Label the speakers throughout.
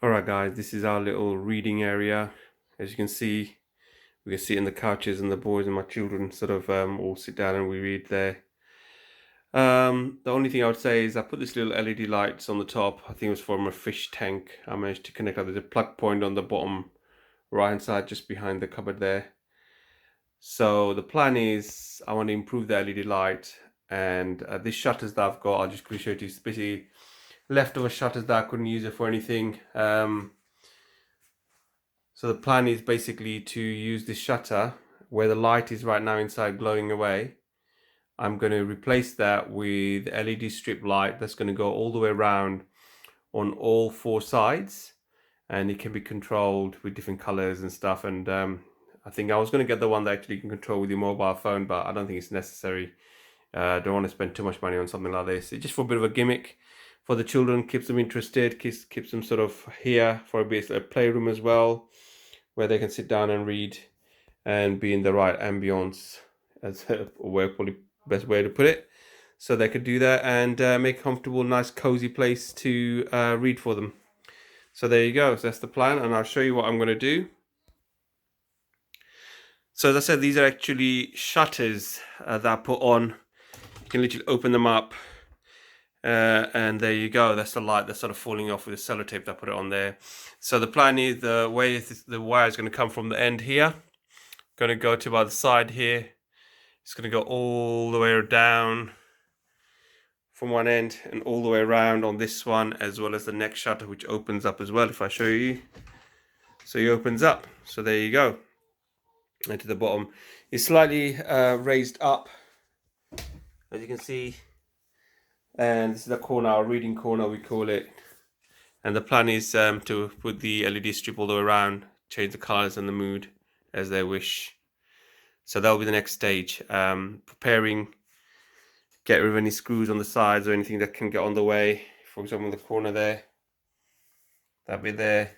Speaker 1: Alright guys, this is our little reading area. As you can see, we can sit in the couches and the boys and my children sort of all sit down and we read there. The only thing I would say is I put this little LED lights on the top. I think it was from a fish tank. I managed to connect up. There's a plug point on the bottom right hand side just behind the cupboard there. So the plan is I want to improve the LED light, and these shutters that I've got, I'll just quickly show you. It's basically leftover shutters that I couldn't use it for anything. So the plan is basically to use this shutter where the light is right now inside glowing away. I'm going to replace that with LED strip light that's going to go all the way around on all four sides, and it can be controlled with different colors and stuff. And I think I was going to get the one that actually can control with your mobile phone, but I don't think it's necessary. Don't want to spend too much money on something like this. It's just for a bit of a gimmick for the children, keeps them interested, keeps them sort of here for a bit of a playroom as well, where they can sit down and read and be in the right ambience, as probably best way to put it. So they could do that and make a comfortable, nice, cozy place to read for them. So there you go. So that's the plan, and I'll show you what I'm going to do. So as I said, these are actually shutters that I put on. You can literally open them up, and there you go. That's the light that's sort of falling off with the sellotape that I put it on there. So the plan is the way the wire is going to come from the end here, going to go to about the side here. It's going to go all the way down from one end and all the way around on this one, as well as the next shutter, which opens up as well. If I show you, so it opens up. So there you go. And to the bottom, it's slightly raised up, as you can see. And this is the corner, our reading corner, we call it. And the plan is to put the LED strip all the way around, change the colors and the mood as they wish. So that'll be the next stage. Preparing, get rid of any screws on the sides or anything that can get on the way. For example, in the corner there, that bit there,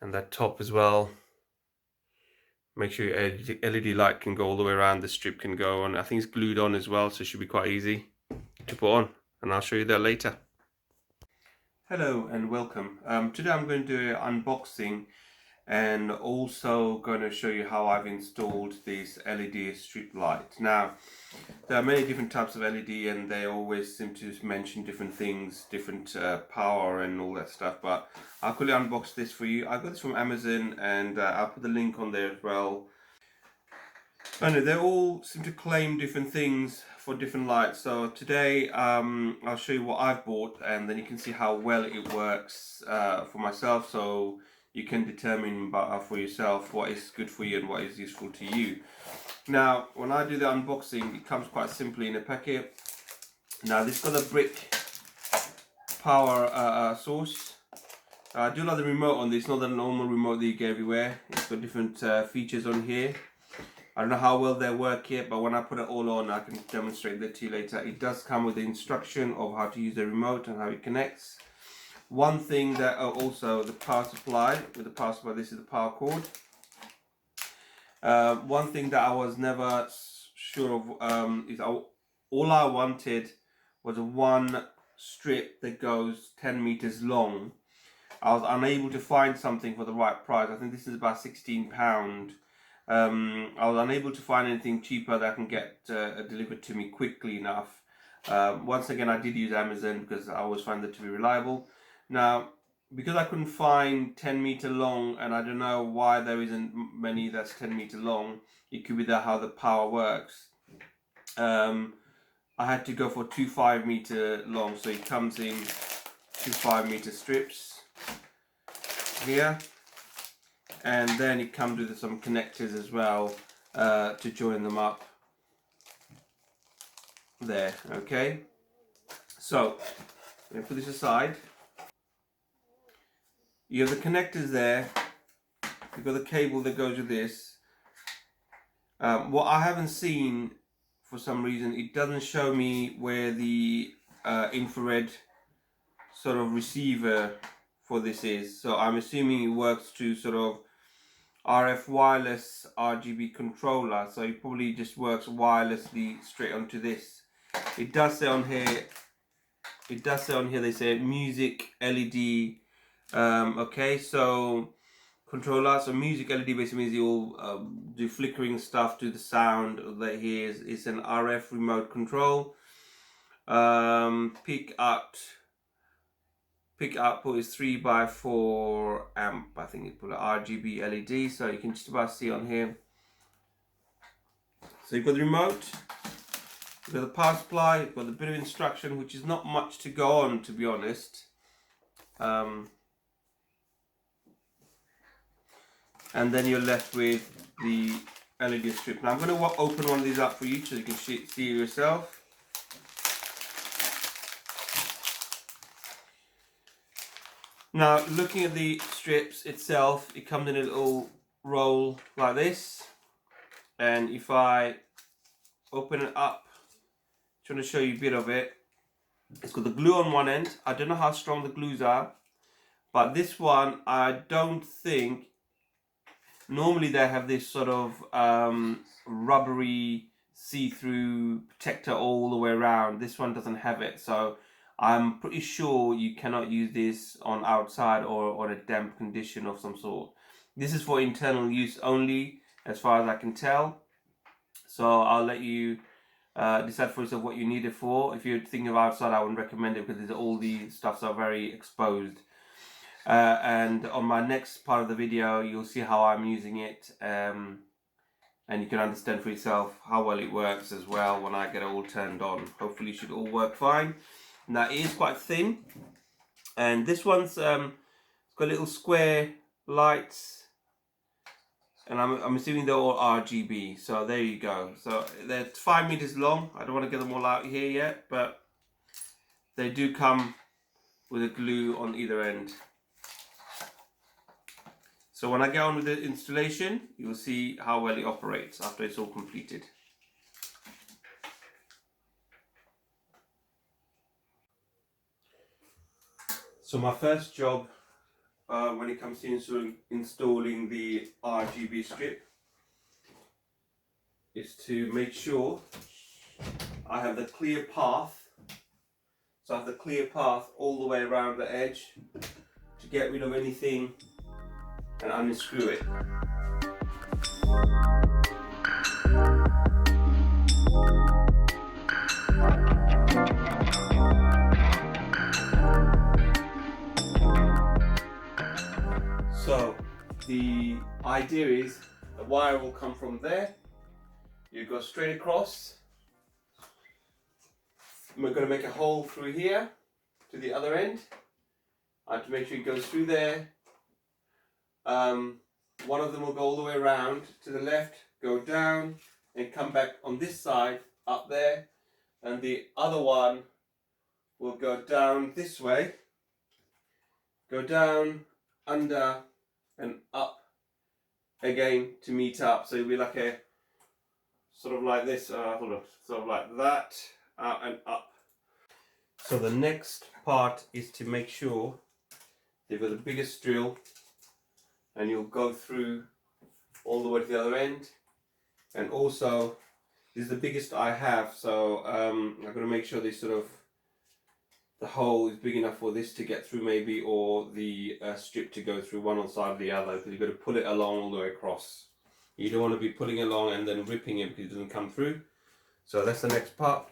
Speaker 1: and that top as well. Make sure your LED light can go all the way around. The strip can go on. I think it's glued on as well, so it should be quite easy to put on, and I'll show you that later. Hello and welcome. Today I'm going to do an unboxing and also going to show you how I've installed this LED strip light. Now, there are many different types of LED and they always seem to mention different things, different power and all that stuff, but I'll quickly unbox this for you. I got this from Amazon, and I'll put the link on there as well. And they all seem to claim different things for different lights. So today I'll show you what I've bought, and then you can see how well it works for myself, so you can determine for yourself what is good for you and what is useful to you. Now, when I do the unboxing, it comes quite simply in a packet. Now, this got a brick power source. I do like the remote on this, not the normal remote that you get everywhere. It's got different features on here. I don't know how well they work yet, but when I put it all on, I can demonstrate that to you later. It does come with the instruction of how to use the remote and how it connects. One thing that also the power supply, with the power supply, this is the power cord. One thing that I was never sure of is all I wanted was a one strip that goes 10 meters long. I was unable to find something for the right price. I think this is about £16. I was unable to find anything cheaper that can get delivered to me quickly enough. Once again, I did use Amazon because I always find that to be reliable. Now, because I couldn't find 10-meter long, and I don't know why there isn't many that's 10-meter long, it could be that how the power works. I had to go for 2 5-meter long, so it comes in 2 5-meter strips here, and then it comes with some connectors as well to join them up there. Okay, so let me put this aside. You have the connectors there. You've got the cable that goes with this. What I haven't seen, for some reason, it doesn't show me where the infrared sort of receiver for this is. So I'm assuming it works to sort of RF wireless RGB controller. So it probably just works wirelessly straight onto this. It does say on here it does say on here, they say music LED. Okay, so controller, so music LED basically means you'll do flickering stuff to the sound that here is an RF remote control. Peak output is 3x4 amp, I think you put an RGB LED, so you can just about see on here. So you've got the remote, you've got the power supply, you've got the bit of instruction, which is not much to go on, to be honest. And then you're left with the LED strip. Now I'm going to open one of these up for you so you can see it yourself. Now, looking at the strips itself, it comes in a little roll like this. And if I open it up, trying to show you a bit of it, it's got the glue on one end. I don't know how strong the glues are, but this one, I don't think, normally they have this sort of rubbery see-through protector all the way around. This one doesn't have it, so I'm pretty sure you cannot use this on outside or on a damp condition of some sort. This is for internal use only, as far as I can tell. So I'll let you decide for yourself what you need it for. If you're thinking of outside, I wouldn't recommend it because all the stuffs are very exposed. And on my next part of the video, you'll see how I'm using it, and you can understand for yourself how well it works as well when I get it all turned on. Hopefully it should all work fine. Now it is quite thin, and this one's got little square lights, and I'm assuming they're all RGB. So there you go. So they're 5 meters long. I don't want to get them all out here yet, but they do come with a glue on either end. So when I get on with the installation, you'll see how well it operates after it's all completed. So my first job when it comes to installing the RGB strip is to make sure I have the clear path. So I have the clear path all the way around the edge to get rid of anything and unscrew it. So the idea is the wire will come from there, you go straight across, and we're going to make a hole through here to the other end. I have to make sure it goes through there. One of them will go all the way around to the left, go down and come back on this side up there, and the other one will go down this way, go down, under and up again to meet up. So it'll be like a sort of like this, hold on, sort of like that, out and up. So the next part is to make sure they've got the biggest drill, and you'll go through all the way to the other end. And also, this is the biggest I have, so I'm going to make sure this sort of, the hole is big enough for this to get through maybe, or the strip to go through one on the side of the other, because you've got to pull it along all the way across. You don't want to be pulling it along and then ripping it because it doesn't come through. So that's the next part.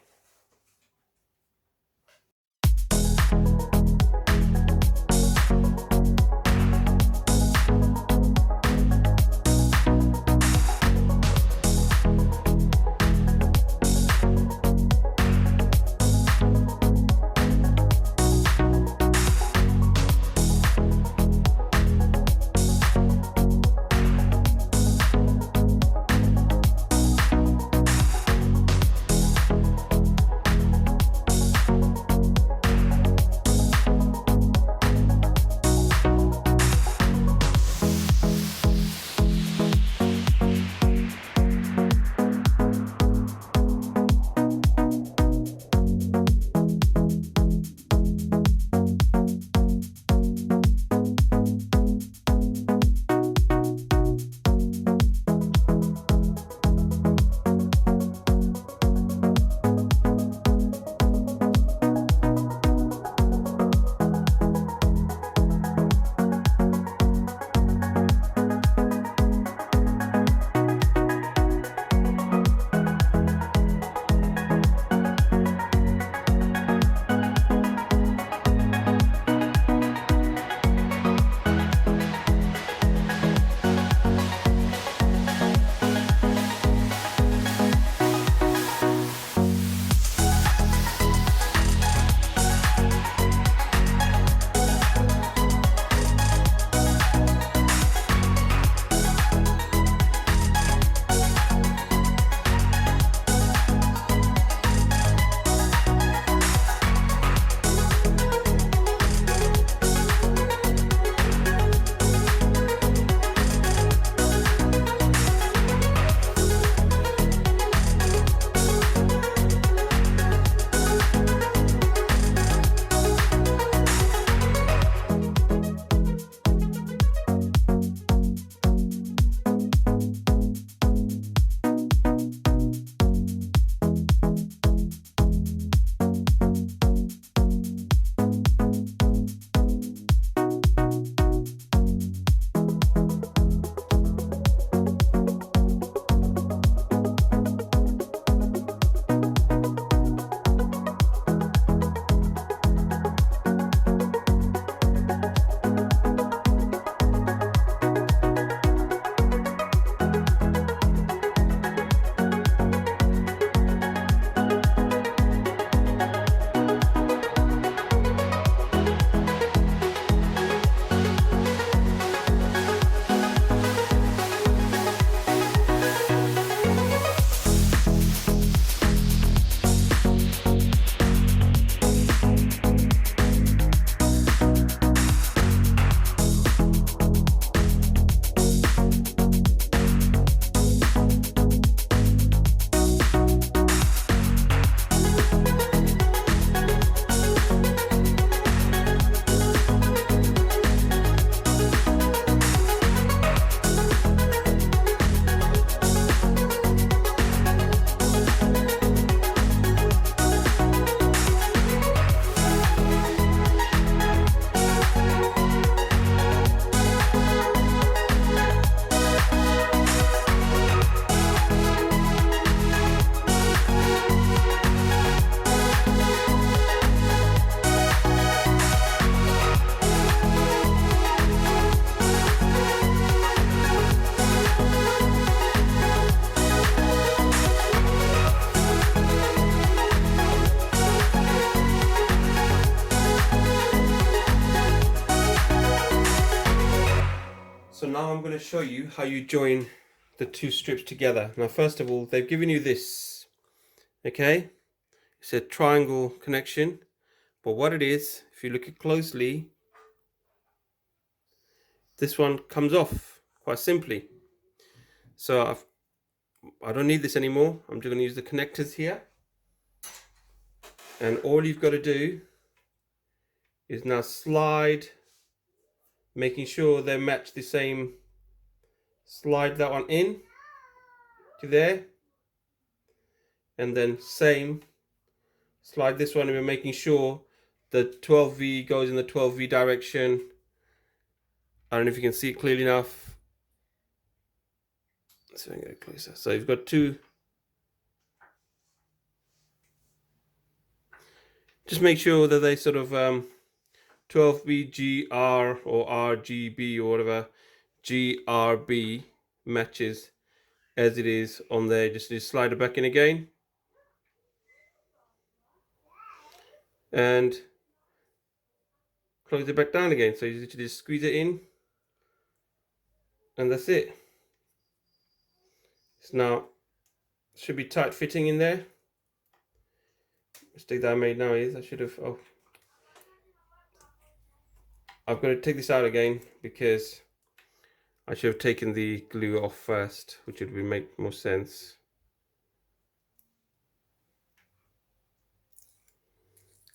Speaker 1: to show you how you join the two strips together. Now, first of all, they've given you this, okay? It's a triangle connection, but what it is, if you look at closely, this one comes off quite simply. So I don't need this anymore. I'm just going to use the connectors here. And all you've got to do is now slide, making sure they match the same. Slide that one in to there. And then same, slide this one, and we're making sure the 12V goes in the 12V direction. I don't know if you can see it clearly enough. So I'm going to get closer. So you've got two. Just make sure that they sort of 12V GR or RGB or whatever GRB matches as it is on there. Just slide it back in again. And close it back down again. So you just squeeze it in. And that's it. It's now, should be tight fitting in there. Mistake that I made now is I should have, I've got to take this out again because I should have taken the glue off first, which would make more sense.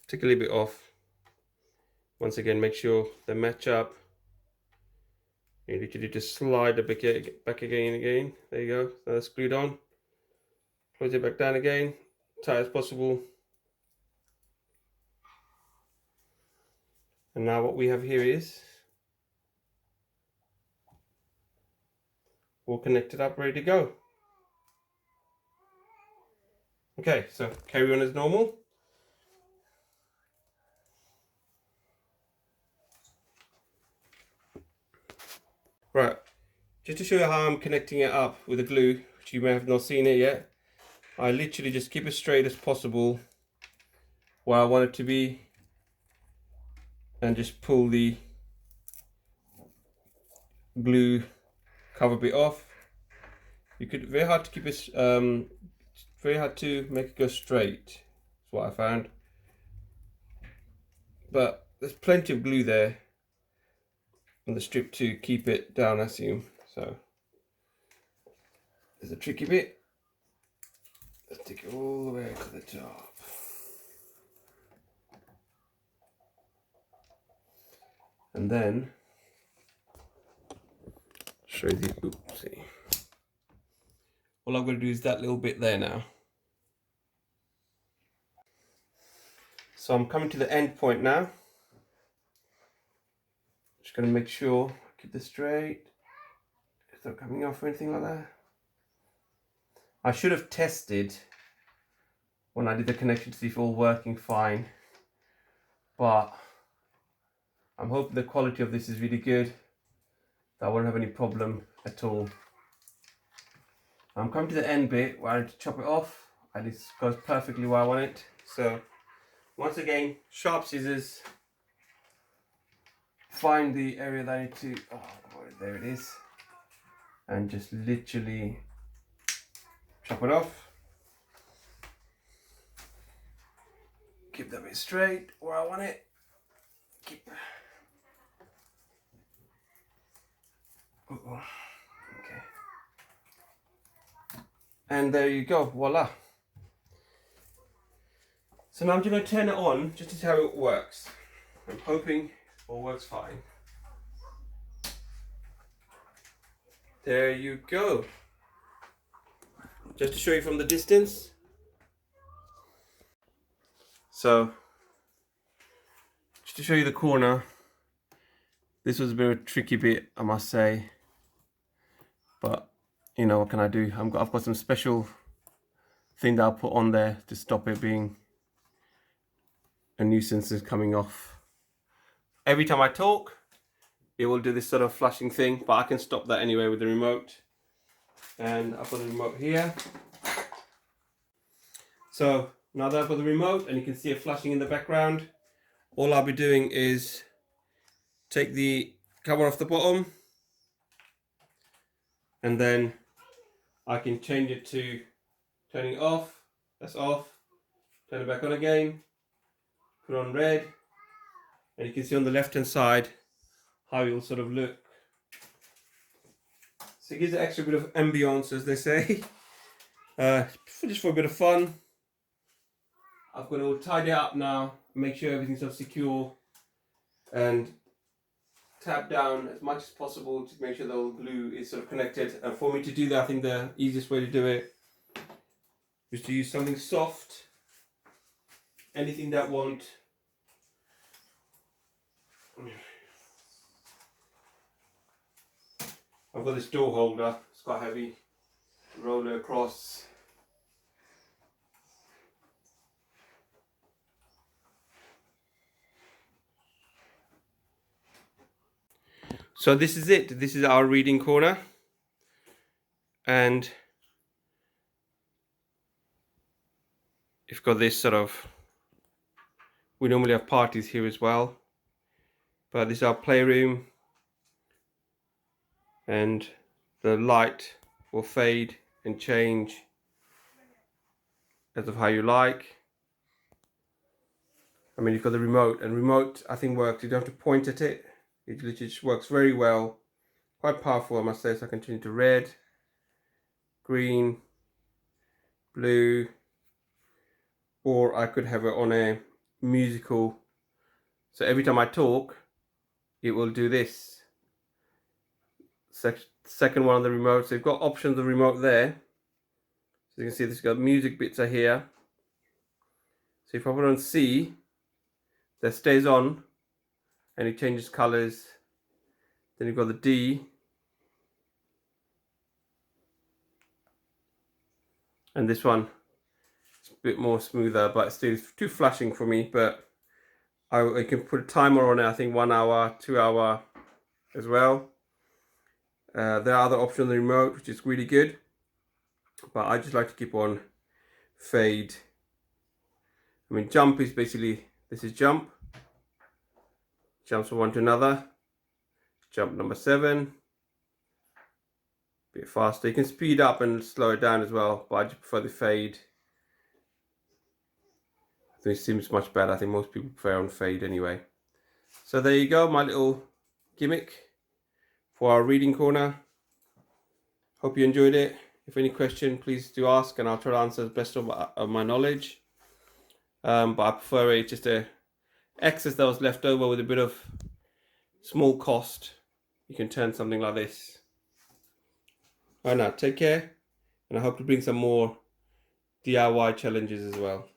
Speaker 1: Take a little bit off. Once again, make sure they match up. You literally just slide the back again and again. There you go. Now that's glued on. Close it back down again, tight as possible. And now what we have here is all connected up, ready to go. Okay, so carry on as normal. Right, just to show you how I'm connecting it up with the glue, which you may have not seen it yet. I literally just keep it straight as possible where I want it to be, and just pull the glue cover bit off. You could, very hard to keep it, very hard to make it go straight. That's what I found. But there's plenty of glue there on the strip to keep it down, I assume. So there's a tricky bit. Let's take it all the way to the top. And then show you the oopsie. All I'm going to do is that little bit there now. So I'm coming to the end point now. Just going to make sure, keep this straight. It's not coming off or anything like that. I should have tested when I did the connection to see if all working fine. But I'm hoping the quality of this is really good, that I won't have any problem at all. I'm coming to the end bit where I need to chop it off, and it goes perfectly where I want it. So once again, sharp scissors, find the area that I need to, there it is, and just literally chop it off. Keep that bit straight where I want it. Keep. Okay. And there you go, voila. So now I'm going to turn it on just to see how it works. I'm hoping it all works fine. There you go. Just to show you from the distance. So, just to show you the corner, this was a bit of a tricky bit, I must say. But, you know, what can I do? I've got some special thing that I'll put on there to stop it being a nuisance is coming off. Every time I talk, it will do this sort of flashing thing, but I can stop that anyway with the remote. And I've got the remote here. So now that I've got the remote and you can see it flashing in the background, all I'll be doing is take the cover off the bottom, and then I can change it to turning it off. That's off. Turn it back on again. Put on red, and you can see on the left hand side how it will sort of look. So it gives it an extra bit of ambiance, as they say, just for a bit of fun. I've got to all tidy it up now, make sure everything's sort of secure, and tap down as much as possible to make sure the old glue is sort of connected. And for me to do that, I think the easiest way to do it is to use something soft, anything that won't I've got this door holder, it's quite heavy, roll it across. So this is it, this is our reading corner, and you've got this sort of, we normally have parties here as well, but this is our playroom, and the light will fade and change as of how you like. I mean, you've got the remote, and remote I think works, you don't have to point at it, it literally just works very well, quite powerful I must say. So I can change it to red, green, blue, or I could have it on a musical, so every time I talk it will do this. Second one on the remote, so you've got options of the remote there, so you can see this got music bits are here. So if I put on C, that stays on and it changes colors. Then you've got the D, and this one is a bit more smoother, but still too flashing for me. But I can put a timer on it, I think 1 hour, 2 hour as well. There are other options on the remote which is really good, but I just like to keep on fade. I mean, jump is basically, this is jump, jumps from one to another, jump number 7, a bit faster. You can speed up and slow it down as well, but I just prefer the fade. I think it seems much better. I think most people prefer on fade anyway. So there you go, my little gimmick for our reading corner. Hope you enjoyed it. If any question, please do ask, and I'll try to answer the best of my knowledge. But I prefer it just a excess that was left over with a bit of small cost. You can turn something like this. Alright, now take care, and I hope to bring some more DIY challenges as well.